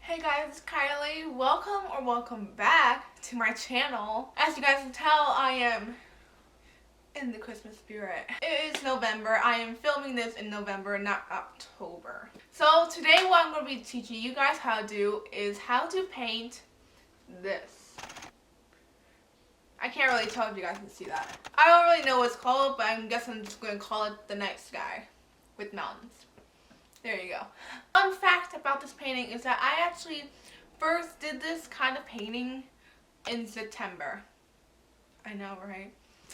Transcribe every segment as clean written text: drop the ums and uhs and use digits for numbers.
Hey guys, it's Kylie. Welcome back to my channel. As you guys can tell, I am in the Christmas spirit. It is November. I am filming this in November, not October. So today what I'm going to be teaching you guys how to do is how to paint this. I can't really tell if you guys can see that. I don't really know what it's called, but I guess I'm just going to call it the night sky with mountains. There you go. Fun fact about this painting is that I actually first did this kind of painting in September. I know, right?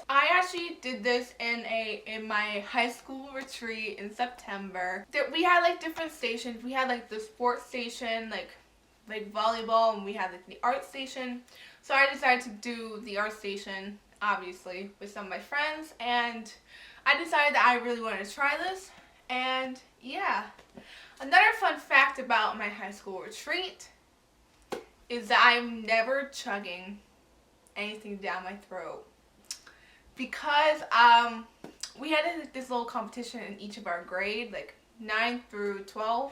I actually did this in my high school retreat in September. We had like different stations. We had like the sports station, like volleyball, and we had like the art station. So I decided to do the art station, obviously, with some of my friends, and I decided that I really wanted to try this. And yeah, another fun fact about my high school retreat is that I'm never chugging anything down my throat because we had this little competition in each of our grade, like 9 through 12,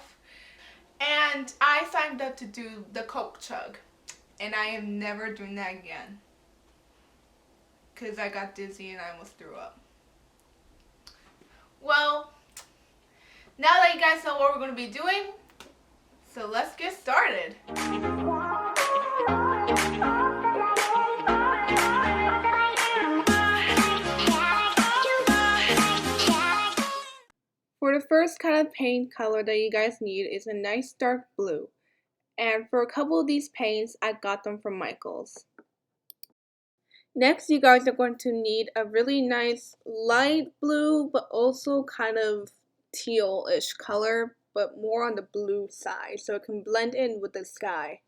and I signed up to do the Coke chug, and I am never doing that again because I got dizzy and I almost threw up. Well, now that you guys know what we're going to be doing, so let's get started. For the first kind of paint color that you guys need is a nice dark blue. And for a couple of these paints, I got them from Michael's. Next, you guys are going to need a really nice light blue, but also kind of teal-ish color, but more on the blue side, so it can blend in with the sky.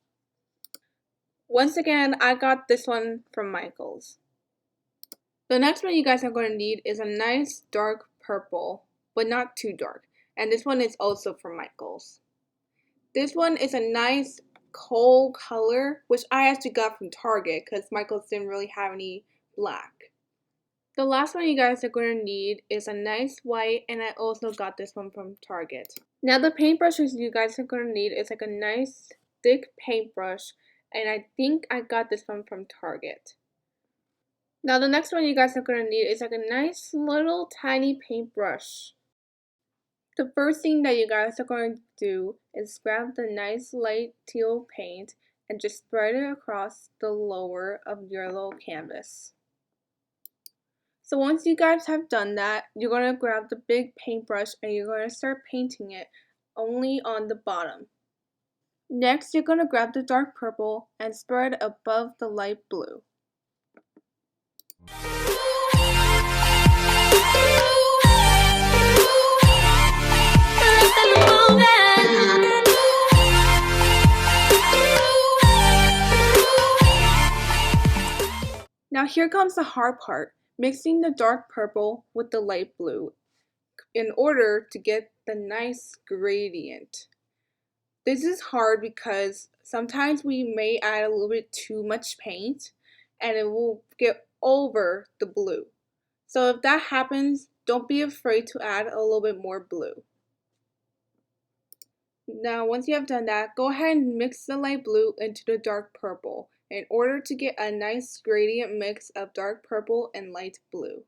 Once again, I got this one from Michael's. The next one you guys are going to need is a nice dark purple, but not too dark, and this one is also from Michael's. This one is a nice coal color, which I actually got from Target because Michael's didn't really have any black. The last one you guys are going to need is a nice white, and I also got this one from Target. Now the paintbrushes you guys are going to need is like a nice thick paintbrush, and I think I got this one from Target. Now the next one you guys are going to need is like a nice little tiny paintbrush. The first thing that you guys are going to do is grab the nice light teal paint and just spread it across the lower of your little canvas. So once you guys have done that, you're going to grab the big paintbrush and you're going to start painting it only on the bottom. Next, you're going to grab the dark purple and spread it above the light blue. Now here comes the hard part, mixing the dark purple with the light blue in order to get the nice gradient. This is hard because sometimes we may add a little bit too much paint and it will get over the blue. So if that happens, don't be afraid to add a little bit more blue. Now once you have done that, go ahead and mix the light blue into the dark purple in order to get a nice gradient mix of dark purple and light blue.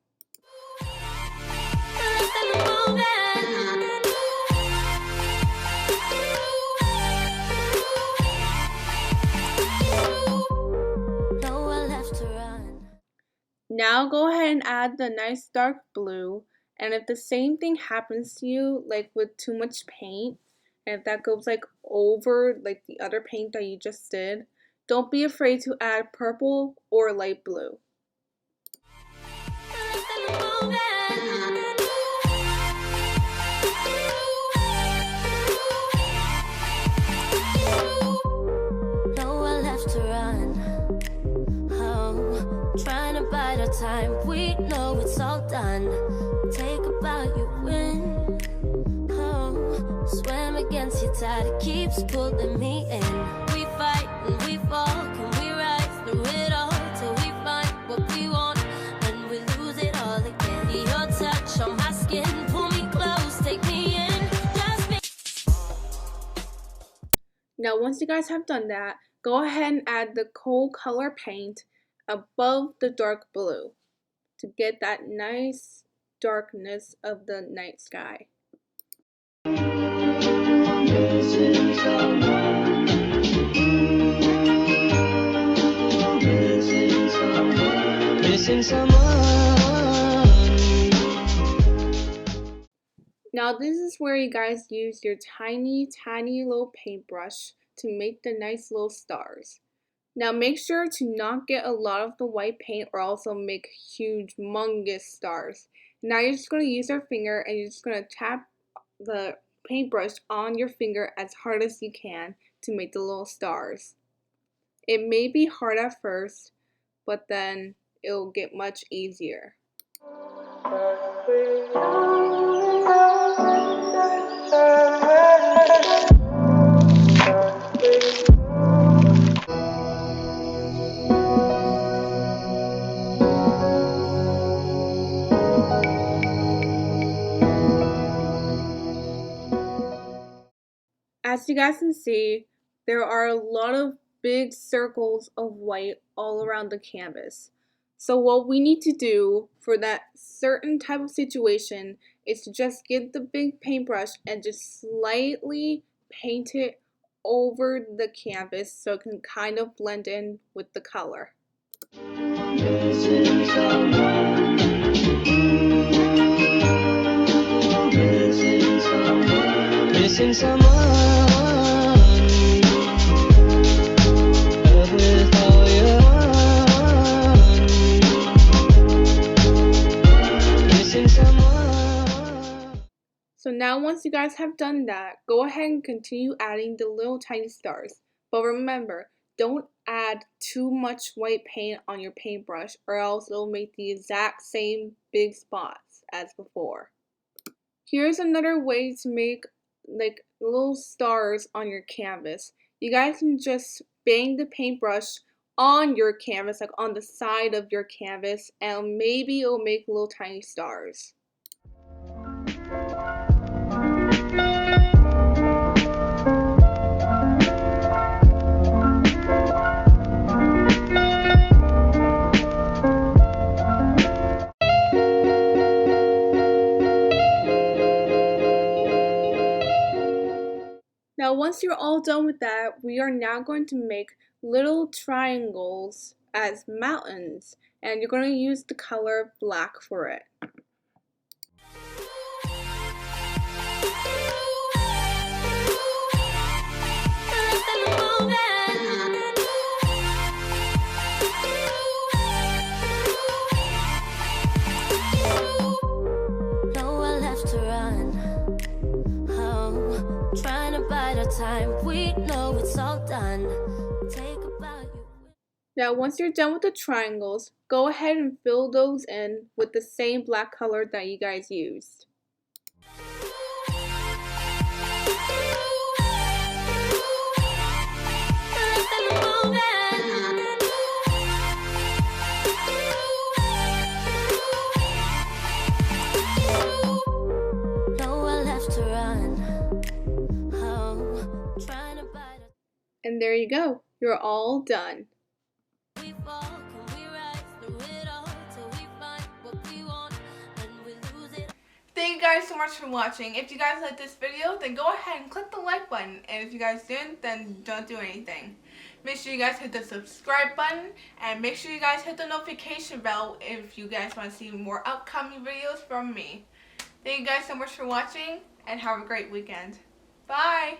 Now go ahead and add the nice dark blue, and if the same thing happens to you, like with too much paint, and if that goes like over like the other paint that you just did, don't be afraid to add purple or light blue. Time we know it's all done. Take a bow, you win. Oh, swim against your tide, it keeps pulling me in. We fight and we fall, can we rise through it all till we find what we want and we lose it all again. Your touch on my skin, pull me close, take me in. Now once you guys have done that, go ahead and add the coal color paint above the dark blue to get that nice darkness of the night sky. Now this is where you guys use your tiny little paintbrush to make the nice little stars. Now make sure to not get a lot of the white paint or else it'll make huge humongous stars. Now you're just going to use your finger and you're just going to tap the paintbrush on your finger as hard as you can to make the little stars. It may be hard at first, but then it'll get much easier. As you guys can see, there are a lot of big circles of white all around the canvas. So what we need to do for that certain type of situation is to just get the big paintbrush and just slightly paint it over the canvas so it can kind of blend in with the color. Missing someone with all your own. Missing someone. So now once you guys have done that, go ahead and continue adding the little tiny stars. But remember, don't add too much white paint on your paintbrush or else it'll make the exact same big spots as before. Here's another way to make like little stars on your canvas. You guys can just bang the paintbrush on your canvas, like on the side of your canvas, and maybe it'll make little tiny stars. Now once you're all done with that, we are now going to make little triangles as mountains, and you're going to use the color black for it. Time we know it's all done. Take about you. Now once you're done with the triangles, go ahead and fill those in with the same black color that you guys used. And there you go, you're all done. Thank you guys so much for watching. If you guys liked this video, then go ahead and click the like button. And if you guys didn't, then don't do anything. Make sure you guys hit the subscribe button. And make sure you guys hit the notification bell if you guys want to see more upcoming videos from me. Thank you guys so much for watching. And have a great weekend. Bye!